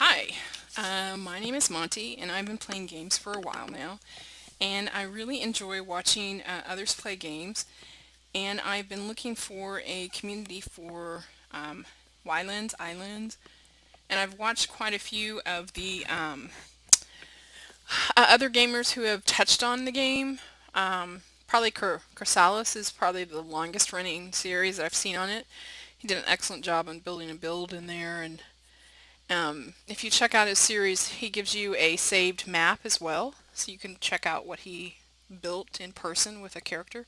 Hi, my name is Monty, and I've been playing games for a while now, and I really enjoy watching others play games. And I've been looking for a community for Ylands, Islands, and I've watched quite a few of the other gamers who have touched on the game. Probably Chrysalis is probably the longest running series that I've seen on it. He did an excellent job on building a build in there, and if you check out his series, he gives you a saved map as well, so you can check out what he built in person with a character.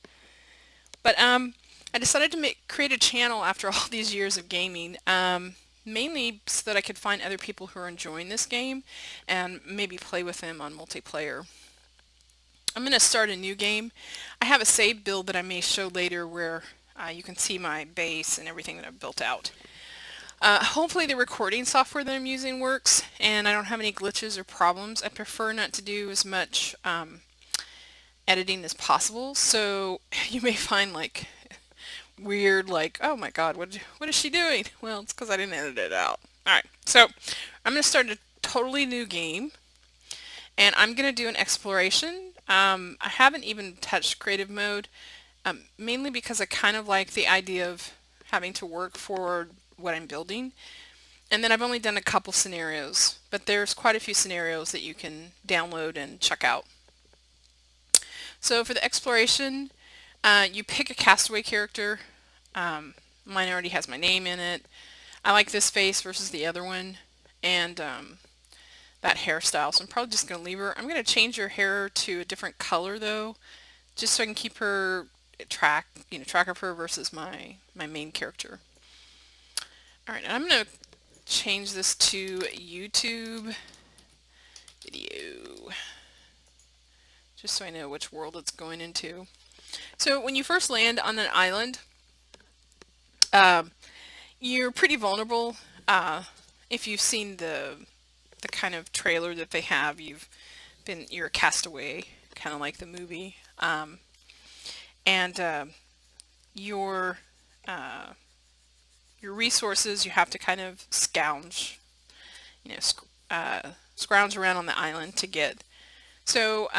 But I decided to create a channel after all these years of gaming, mainly so that I could find other people who are enjoying this game and maybe play with them on multiplayer. I'm going to start a new game. I have a saved build that I may show later where you can see my base and everything that I've built out. Hopefully the recording software that I'm using works and I don't have any glitches or problems. I prefer not to do as much editing as possible, so you may find like weird, like, oh my god, what is she doing? Well, it's because I didn't edit it out. Alright, so I'm going to start a totally new game, and I'm going to do an exploration. I haven't even touched creative mode, mainly because I kind of like the idea of having to work for what I'm building. And then I've only done a couple scenarios, but there's quite a few scenarios that you can download and check out. So for the exploration, you pick a castaway character. Mine already has my name in it. I like this face versus the other one, and that hairstyle, so I'm probably just going to leave her. I'm going to change her hair to a different color though, just so I can keep her track of her versus my main character. Alright, I'm going to change this to YouTube video, just so I know which world it's going into. So when you first land on an island, you're pretty vulnerable. If you've seen the kind of trailer that they have, you're a castaway, kind of like the movie, and your your resources you have to kind of scrounge around on the island to get. So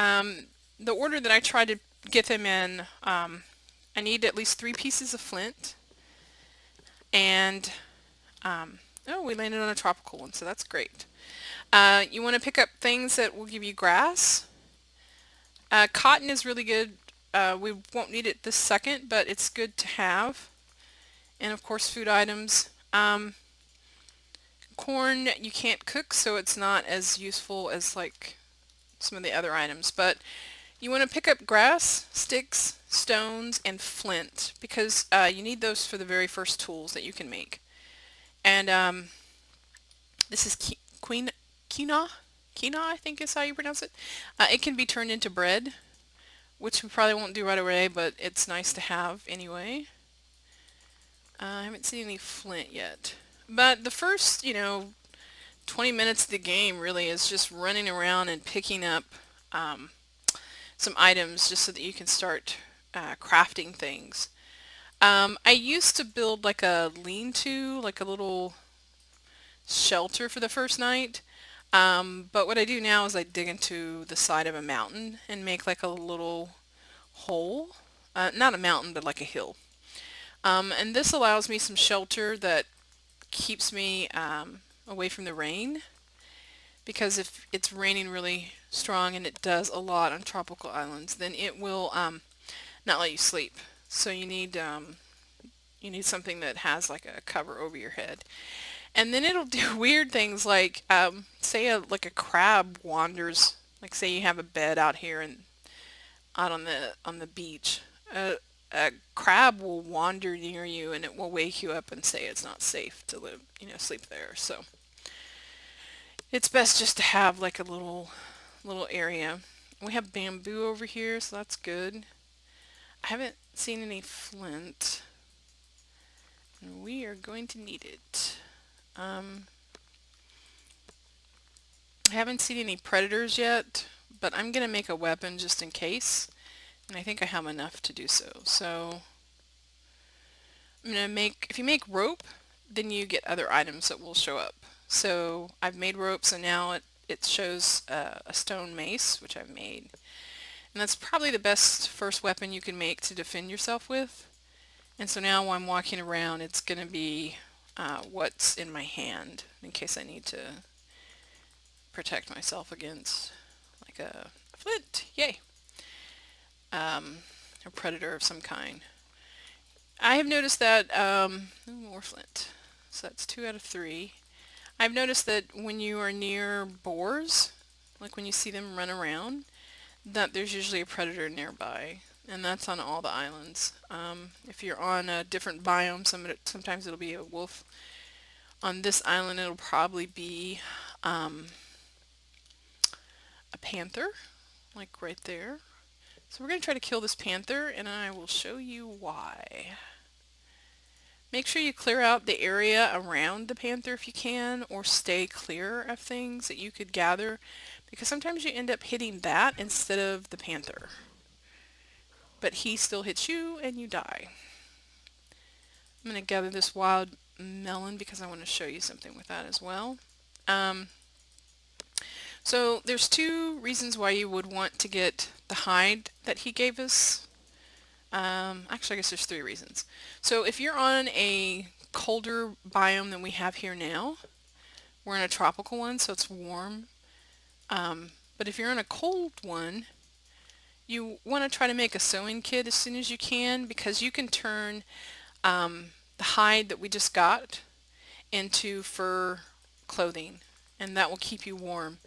the order that I try to get them in, I need at least 3 pieces of flint, and oh, we landed on a tropical one, so that's great. You want to pick up things that will give you grass. Cotton is really good. We won't need it this second, but it's good to have. And of course, food items. Corn you can't cook, so it's not as useful as like some of the other items. But you want to pick up grass, sticks, stones, and flint because you need those for the very first tools that you can make. And this is quinoa. Quinoa, I think is how you pronounce it. It can be turned into bread, which we probably won't do right away, but it's nice to have anyway. I haven't seen any flint yet. But the first, 20 minutes of the game really is just running around and picking up some items just so that you can start crafting things. I used to build like a lean-to, like a little shelter for the first night. But what I do now is I dig into the side of a mountain and make like a little hole. Not a mountain, but like a hill. And this allows me some shelter that keeps me away from the rain. Because if it's raining really strong, and it does a lot on tropical islands, then it will not let you sleep. So you need something that has like a cover over your head. And then it'll do weird things like say like a crab wanders, like say you have a bed out here and out on the beach. A crab will wander near you and it will wake you up and say it's not safe to sleep there. So it's best just to have like a little area. We have bamboo over here, so that's good. I haven't seen any flint, and we are going to need it. I haven't seen any predators yet, but I'm gonna make a weapon just in case, and I think I have enough to do so. So I'm gonna if you make rope, then you get other items that will show up. So I've made ropes, and now it shows a stone mace, which I've made. And that's probably the best first weapon you can make to defend yourself with. And so now while I'm walking around, it's going to be what's in my hand in case I need to protect myself against like a flint. Yay! A predator of some kind. I have noticed that, more flint. So that's 2 out of 3. I've noticed that when you are near boars, like when you see them run around, that there's usually a predator nearby. And that's on all the islands. If you're on a different biome, sometimes it'll be a wolf. On this island, it'll probably be a panther, like right there. So we're going to try to kill this panther, and I will show you why. Make sure you clear out the area around the panther if you can, or stay clear of things that you could gather, because sometimes you end up hitting that instead of the panther. But he still hits you and you die. I'm going to gather this wild melon because I want to show you something with that as well. So there's 2 reasons why you would want to get the hide that he gave us. Actually, I guess there's 3 reasons. So if you're on a colder biome than we have here now, we're in a tropical one, so it's warm. But if you're in a cold one, you want to try to make a sewing kit as soon as you can, because you can turn the hide that we just got into fur clothing, and that will keep you warm,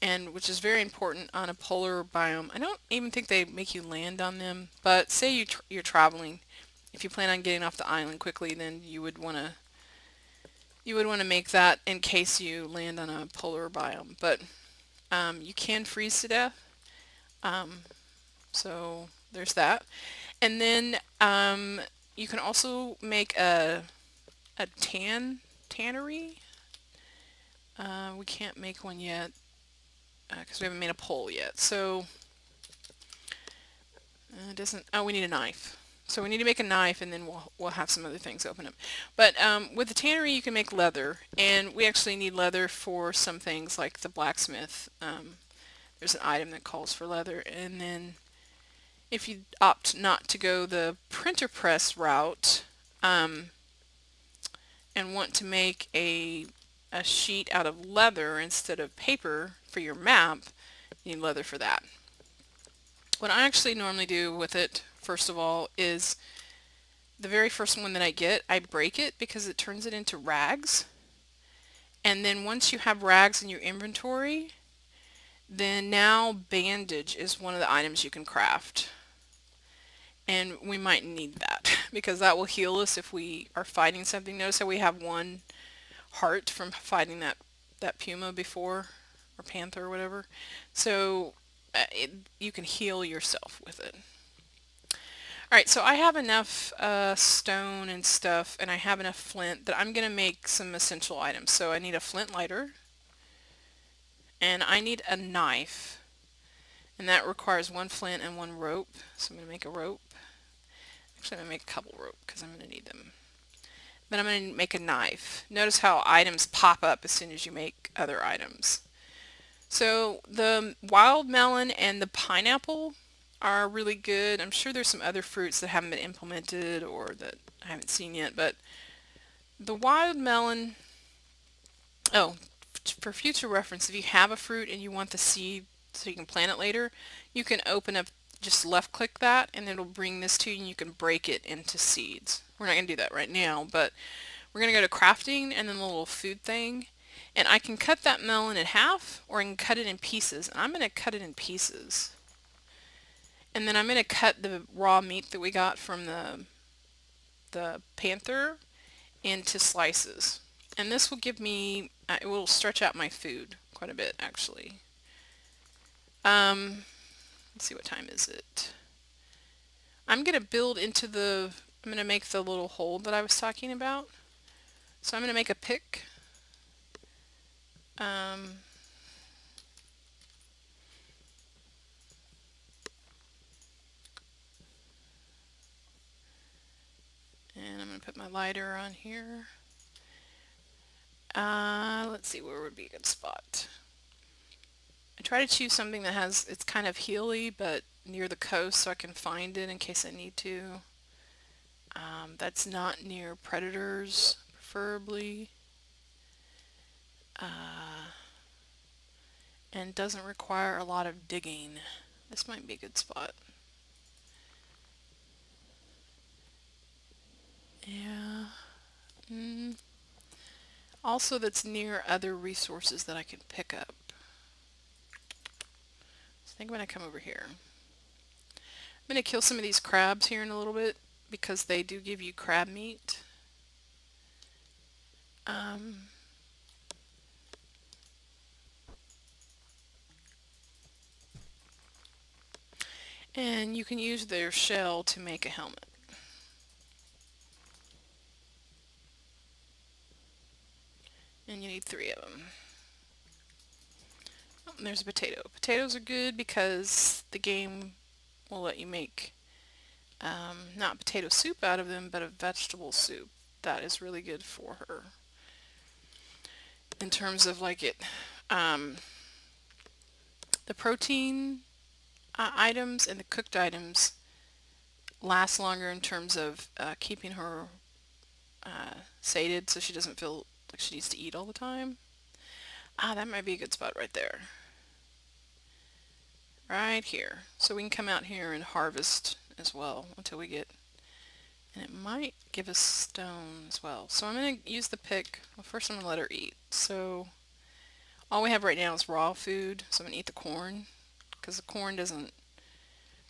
and which is very important on a polar biome. I don't even think they make you land on them, but say you're traveling, if you plan on getting off the island quickly, then you would want to make that in case you land on a polar biome. But you can freeze to death, so there's that. And then you can also make a tannery. We can't make one yet because we haven't made a pole yet. So it doesn't. Oh, we need a knife. So we need to make a knife, and then we'll have some other things open up. But with the tannery, you can make leather, and we actually need leather for some things like the blacksmith. There's an item that calls for leather, and then if you opt not to go the printer press route and want to make a sheet out of leather instead of paper for your map, you need leather for that. What I actually normally do with it, first of all, is the very first one that I get, I break it because it turns it into rags. And then once you have rags in your inventory, then now bandage is one of the items you can craft. And we might need that because that will heal us if we are fighting something. Notice how we have 1 heart from fighting that puma before, or panther or whatever. So you can heal yourself with it. Alright, so I have enough stone and stuff, and I have enough flint that I'm going to make some essential items. So I need a flint lighter, and I need a knife, and that requires 1 flint and 1 rope. So I'm going to make a rope. Actually, I'm going to make a couple rope because I'm going to need them. Then I'm going to make a knife. Notice how items pop up as soon as you make other items. So the wild melon and the pineapple are really good. I'm sure there's some other fruits that haven't been implemented or that I haven't seen yet, but the wild melon, oh, for future reference, if you have a fruit and you want the seed so you can plant it later, you can open up, just left click that, and it'll bring this to you, and you can break it into seeds. We're not going to do that right now, but we're going to go to crafting and then the little food thing, and I can cut that melon in half, or I can cut it in pieces, and I'm going to cut it in pieces. And then I'm going to cut the raw meat that we got from the panther into slices. And this will give me, it will stretch out my food quite a bit actually. Let's see, what time is it? I'm going to build into I'm going to make the little hole that I was talking about. So I'm going to make a pick. And I'm going to put my lighter on here. Let's Let's see where would be a good spot. I try to choose something that has, it's kind of hilly, but near the coast so I can find it in case I need to. That's not near predators, preferably. And doesn't require a lot of digging. This might be a good spot. Yeah. Also, that's near other resources that I can pick up. So I think I'm going to come over here. I'm going to kill some of these crabs here in a little bit because they do give you crab meat. And you can use their shell to make a helmet. And you need 3 of them. Oh, and there's a potato. Potatoes are good because the game will let you make not potato soup out of them, but a vegetable soup. That is really good for her. In terms of like the protein items and the cooked items last longer in terms of keeping her sated so she doesn't feel like she needs to eat all the time. That might be a good spot right there. Right here. So we can come out here and harvest as well until we get, and it might give us stone as well. So I'm going to use the pick. Well, first I'm going to let her eat. So all we have right now is raw food. So I'm going to eat the corn because the corn doesn't,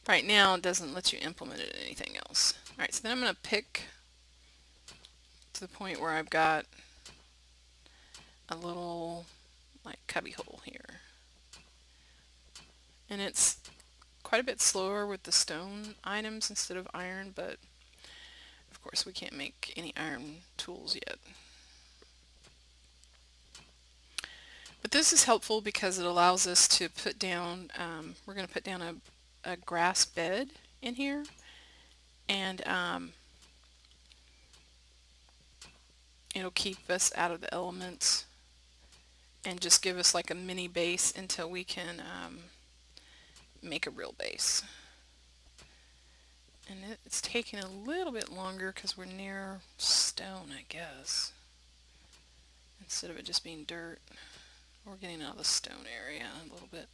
right now it doesn't let you implement it in anything else. Alright, so then I'm going to pick to the point where I've got a little like cubby hole here. And it's quite a bit slower with the stone items instead of iron, but of course we can't make any iron tools yet. But this is helpful because it allows us to put down, we're going to put down a grass bed in here, and it'll keep us out of the elements and just give us like a mini base until we can make a real base. And it's taking a little bit longer because we're near stone, I guess, instead of it just being dirt. We're getting out of the stone area a little bit.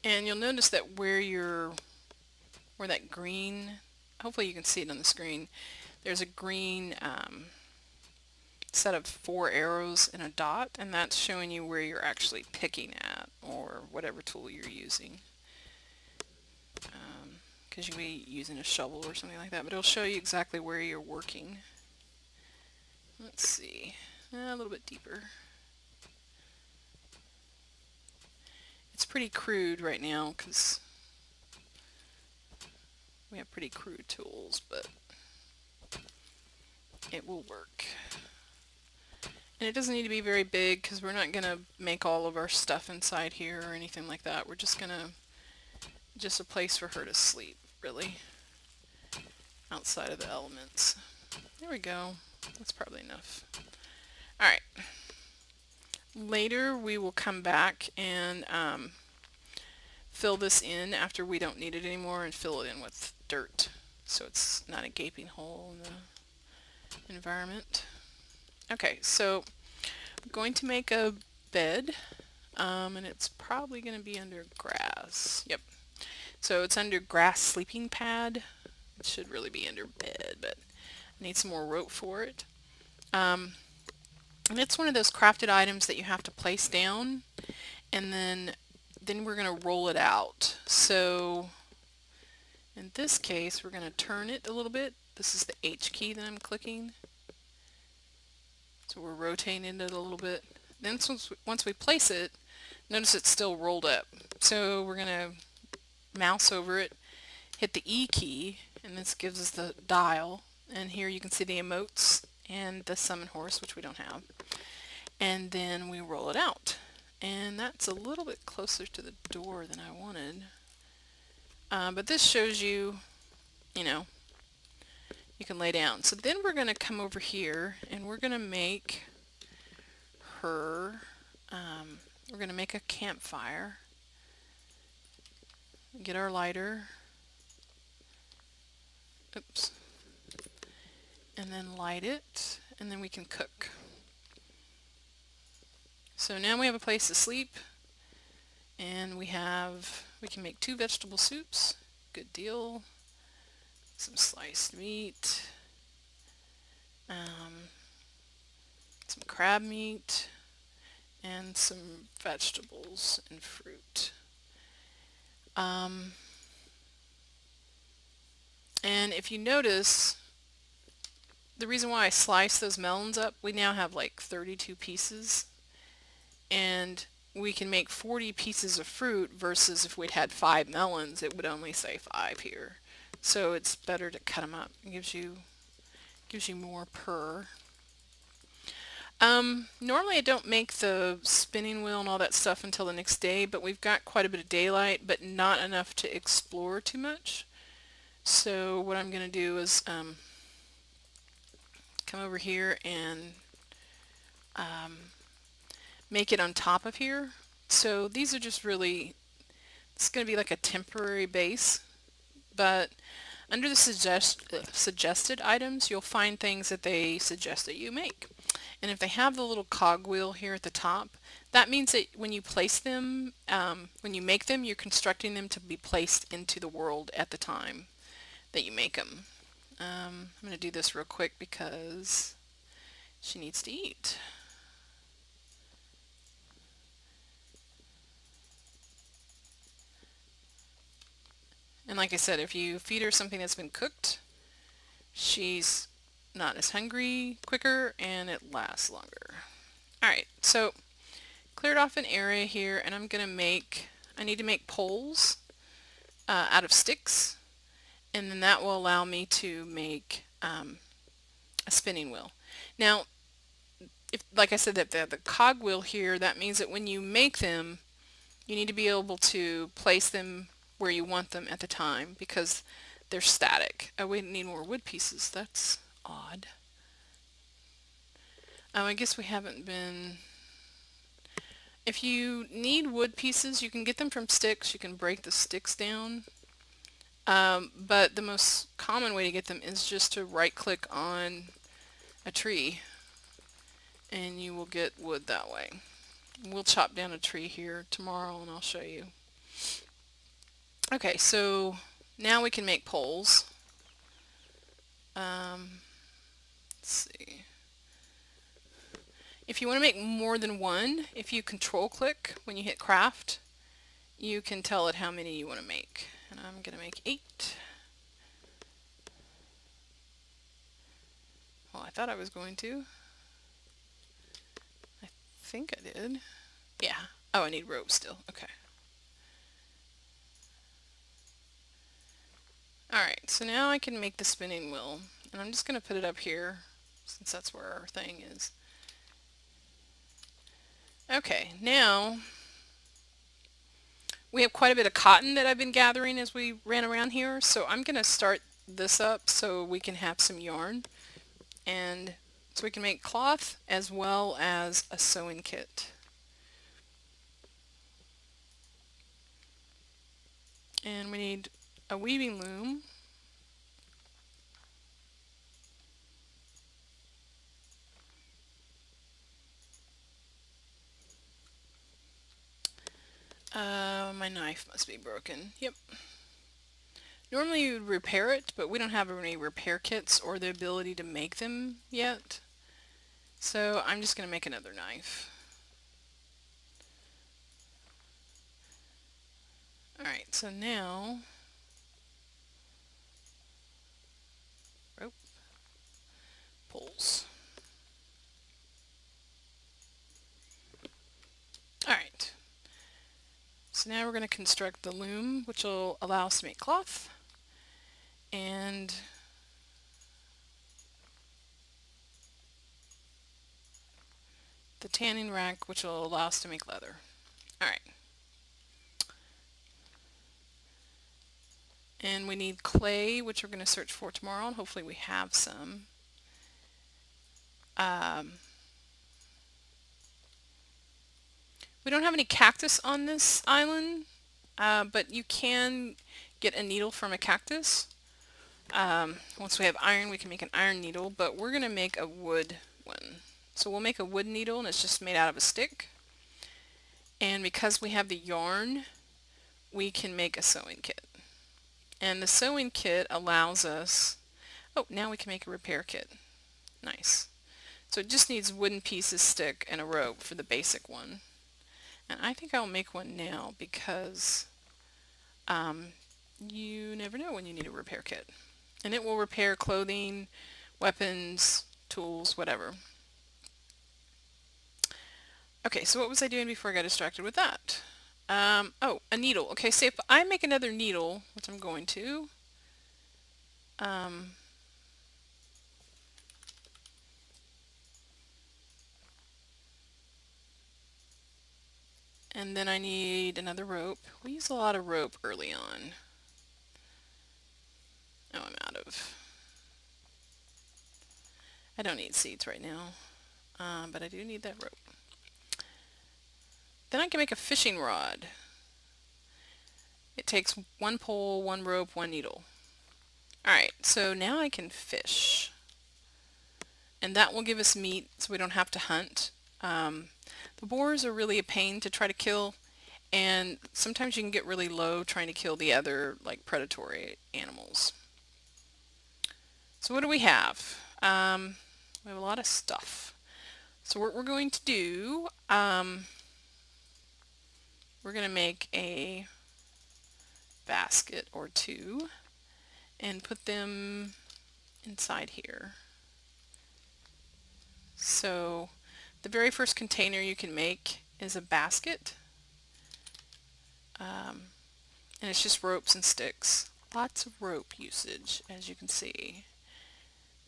And you'll notice that where that green, hopefully you can see it on the screen, there's a green set of 4 arrows and a dot, and that's showing you where you're actually picking at, or whatever tool you're using. Because you'll be using a shovel or something like that, but it'll show you exactly where you're working. Let's see, a little bit deeper. It's pretty crude right now because we have pretty crude tools, but it will work. And it doesn't need to be very big because we're not going to make all of our stuff inside here or anything like that. We're just going to, just a place for her to sleep, really, outside of the elements. There we go. That's probably enough. Alright. Later we will come back and fill this in after we don't need it anymore and fill it in with dirt so it's not a gaping hole in the environment. Okay, so I'm going to make a bed, and it's probably going to be under grass. Yep. So it's under grass sleeping pad. It should really be under bed, but I need some more rope for it. And it's one of those crafted items that you have to place down, and then we're going to roll it out. So in this case, we're going to turn it a little bit. This is the H key that I'm clicking. So we're rotating it a little bit. Then once we place it, notice it's still rolled up. So we're going to mouse over it, hit the E key, and this gives us the dial. And here you can see the emotes and the summon horse, which we don't have. And then we roll it out. And that's a little bit closer to the door than I wanted. But this shows you, you know, you can lay down. So then we're going to come over here and we're going to make her, we're going to make a campfire. Get our lighter. Oops. And then light it, and then we can cook. So now we have a place to sleep, and we can make 2 vegetable soups. Good deal. Some sliced meat. Some crab meat. And some vegetables and fruit. And if you notice, the reason why I sliced those melons up, we now have like 32 pieces. And we can make 40 pieces of fruit versus if we'd had 5 melons, it would only say 5 here. So it's better to cut them up. It gives you more per. Normally I don't make the spinning wheel and all that stuff until the next day, but we've got quite a bit of daylight, but not enough to explore too much. So what I'm going to do is come over here and make it on top of here. So these are just really, it's going to be like a temporary base, but under the suggested items, you'll find things that they suggest that you make. And if they have the little cogwheel here at the top, that means that when you place them, when you make them, you're constructing them to be placed into the world at the time that you make them. I'm going to do this real quick because she needs to eat. And like I said, if you feed her something that's been cooked, she's not as hungry quicker and it lasts longer. Alright, so cleared off an area here, and I'm going to I need to make poles out of sticks, and then that will allow me to make a spinning wheel. Now, if, like I said, that the cogwheel here, that means that when you make them, you need to be able to place them where you want them at the time because they're static. Oh, we need more wood pieces. That's odd. I guess we haven't been... If you need wood pieces, you can get them from sticks. You can break the sticks down. But the most common way to get them is just to right-click on a tree and you will get wood that way. We'll chop down a tree here tomorrow and I'll show you. Okay, so now we can make poles. Let's see. If you want to make more than one, if you control click when you hit craft, you can tell it how many you want to make. And I'm going to make 8. Well, I thought I was going to. I think I did. Yeah. Oh, I need rope still. Okay. Alright, so now I can make the spinning wheel. And I'm just going to put it up here since that's where our thing is. Okay, now we have quite a bit of cotton that I've been gathering as we ran around here, so I'm going to start this up so we can have some yarn and so we can make cloth as well as a sewing kit. And we need a weaving loom. My knife must be broken. Yep. Normally you would repair it, but we don't have any repair kits or the ability to make them yet. So I'm just going to make another knife. Alright, so now rope, poles. Alright, so now we're going to construct the loom, which will allow us to make cloth, and the tanning rack, which will allow us to make leather. Alright. And we need clay, which we're going to search for tomorrow, and hopefully we have some. Um, we don't have any cactus on this island, but you can get a needle from a cactus. Once we have iron, we can make an iron needle, but we're going to make a wood one. So we'll make a wood needle, and it's just made out of a stick. And because we have the yarn, we can make a sewing kit. And the sewing kit allows us, oh, now we can make a repair kit. Nice. So it just needs wooden pieces, stick, and a rope for the basic one. And I think I'll make one now because you never know when you need a repair kit. And it will repair clothing, weapons, tools, whatever. Okay, so what was I doing before I got distracted with that? Oh, a needle. Okay, so if I make another needle, which I'm going to, and then I need another rope. We use a lot of rope early on. Oh, I'm out of. I don't need seeds right now, but I do need that rope. Then I can make a fishing rod. It takes one pole, one rope, one needle. Alright, so now I can fish. And that will give us meat so we don't have to hunt. The boars are really a pain to try to kill, and sometimes you can get really low trying to kill the other like predatory animals. So what do we have? We have a lot of stuff. So what we're going to do, we're going to make a basket or two and put them inside here. So the very first container you can make is a basket, and it's just ropes and sticks. Lots of rope usage, as you can see.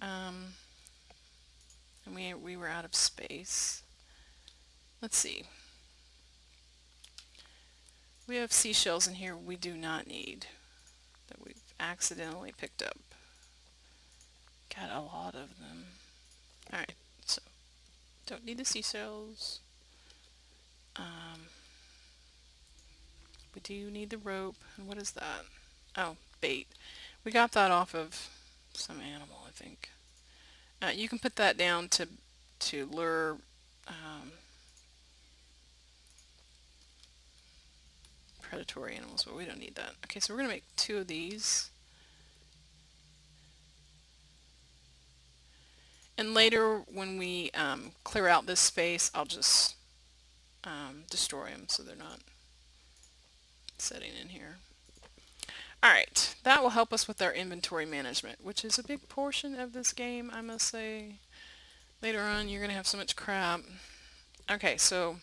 And we were out of space. Let's see. We have seashells in here we do not need, that we've accidentally picked up. Got a lot of them. Alright, so don't need the seashells. We do need the rope. And what is that? Oh, bait. We got that off of some animal, I think. You can put that down to lure predatory animals, but we don't need that. Okay, so we're going to make two of these. And later, when we clear out this space, I'll just destroy them so they're not sitting in here. Alright, that will help us with our inventory management, which is a big portion of this game, I must say. Later on, you're going to have so much crap. Okay, so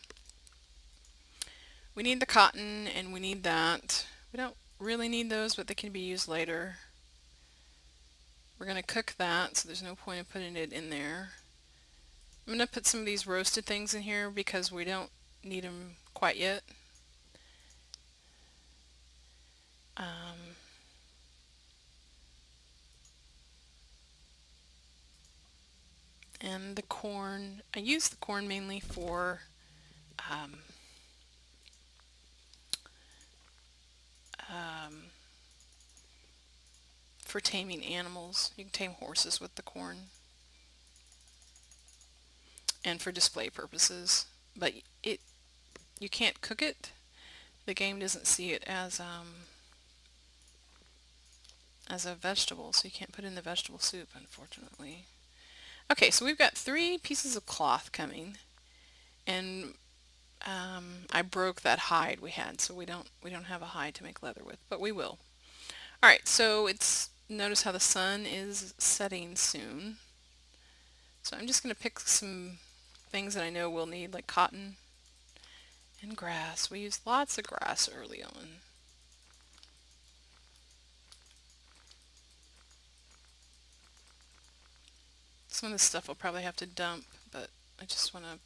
we need the cotton, and we need that. We don't really need those, but they can be used later. We're going to cook that, so there's no point in putting it in there. I'm going to put some of these roasted things in here because we don't need them quite yet. And the corn, I use the corn mainly for taming animals. You can tame horses with the corn, and for display purposes. But you can't cook it. The game doesn't see it as a vegetable, so you can't put it in the vegetable soup, unfortunately. Okay, so we've got 3 pieces of cloth coming, and I broke that hide we had, so we don't have a hide to make leather with, but we will. All right, so notice how the sun is setting soon. So I'm just going to pick some things that I know we'll need, like cotton and grass. We used lots of grass early on. Some of this stuff I'll probably have to dump, but I just want to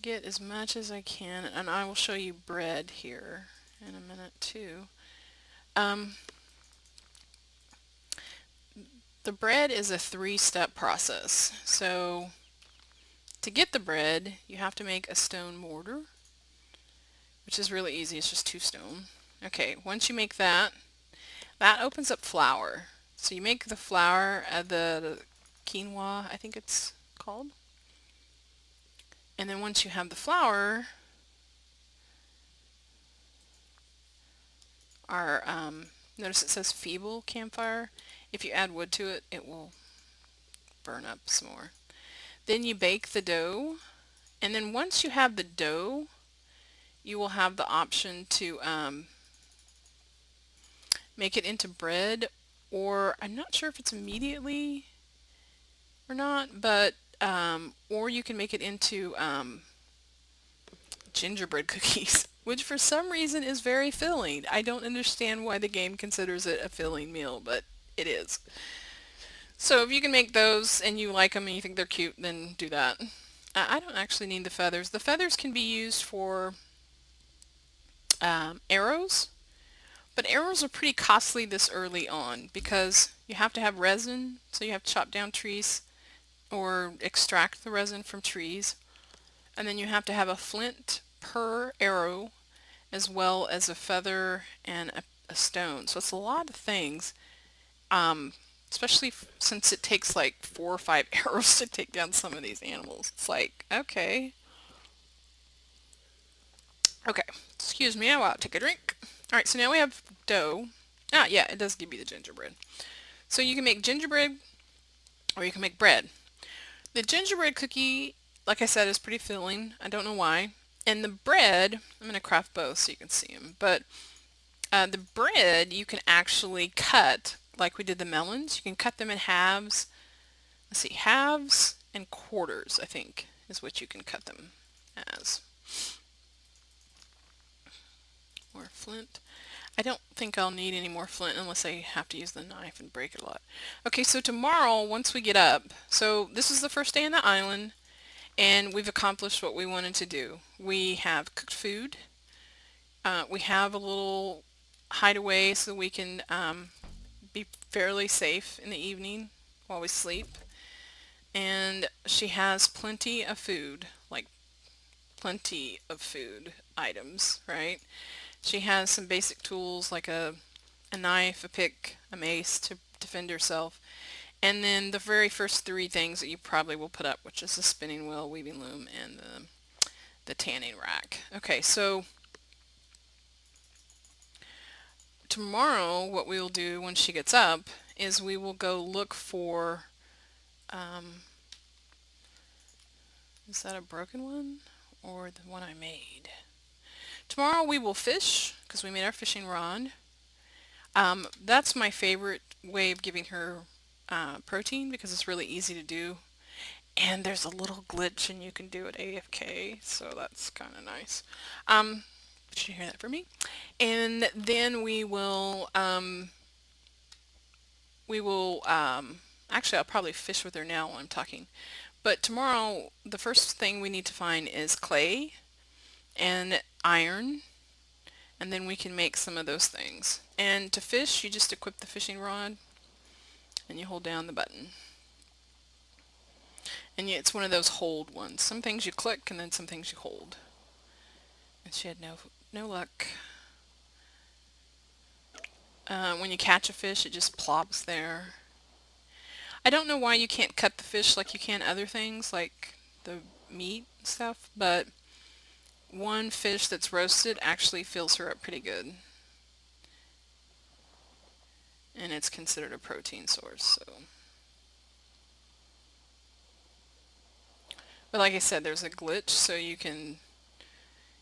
get as much as I can, and I will show you bread here in a minute too. The bread is a three-step process. So to get the bread, you have to make a stone mortar, which is really easy. It's just 2 stone. Okay, once you make that, that opens up flour. So you make the flour, the quinoa, I think it's called. And then once you have the flour, our notice it says feeble campfire. If you add wood to it, it will burn up some more. Then you bake the dough, and then once you have the dough, you will have the option to make it into bread, or I'm not sure if it's immediately or not, but or you can make it into gingerbread cookies, which for some reason is very filling. I don't understand why the game considers it a filling meal, but it is. So if you can make those and you like them and you think they're cute, then do that. I don't actually need the feathers. The feathers can be used for arrows, but arrows are pretty costly this early on because you have to have resin, so you have to chop down trees or extract the resin from trees, and then you have to have a flint per arrow as well as a feather and a stone. So it's a lot of things, especially since it takes like 4 or 5 arrows to take down some of these animals. It's like, okay. Okay, excuse me, I'll take a drink. All right, so now we have dough. Ah, yeah, it does give you the gingerbread. So you can make gingerbread or you can make bread. The gingerbread cookie, like I said, is pretty filling. I don't know why. And the bread, I'm going to craft both so you can see them, but the bread you can actually cut like we did the melons. You can cut them in halves. Let's see, halves and quarters, I think, is what you can cut them as. More flint. I don't think I'll need any more flint unless I have to use the knife and break it a lot. Okay, so tomorrow, once we get up, so this is the first day on the island, and we've accomplished what we wanted to do. We have cooked food. We have a little hideaway so we can be fairly safe in the evening while we sleep. And she has plenty of food, like plenty of food items, right? She has some basic tools like a knife, a pick, a mace to defend herself. And then the very first 3 things that you probably will put up, which is the spinning wheel, weaving loom, and the tanning rack. Okay, so tomorrow what we will do when she gets up is we will go look for, is that a broken one or the one I made? Tomorrow we will fish because we made our fishing rod. That's my favorite way of giving her protein because it's really easy to do. And there's a little glitch and you can do it AFK, so that's kind of nice. Did you hear that from me? And then actually I'll probably fish with her now while I'm talking. But tomorrow the first thing we need to find is clay and iron, and then we can make some of those things. And to fish, you just equip the fishing rod and you hold down the button. And it's one of those hold ones. Some things you click and then some things you hold. And she had no luck. When you catch a fish, it just plops there. I don't know why you can't cut the fish like you can other things, like the meat and stuff, but one fish that's roasted actually fills her up pretty good. And it's considered a protein source, so. But like I said, there's a glitch, so you can,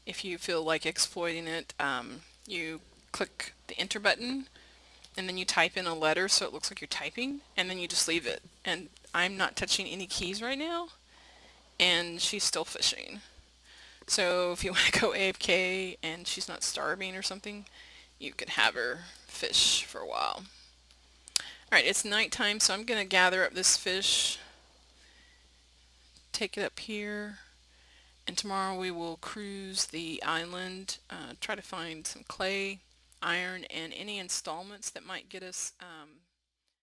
if you feel like exploiting it, you click the enter button and then you type in a letter so it looks like you're typing, and then you just leave it. And I'm not touching any keys right now, and she's still fishing. So if you want to go AFK and she's not starving or something, you can have her fish for a while. Alright, it's nighttime, so I'm going to gather up this fish, take it up here, and tomorrow we will cruise the island, try to find some clay, iron, and any installments that might get us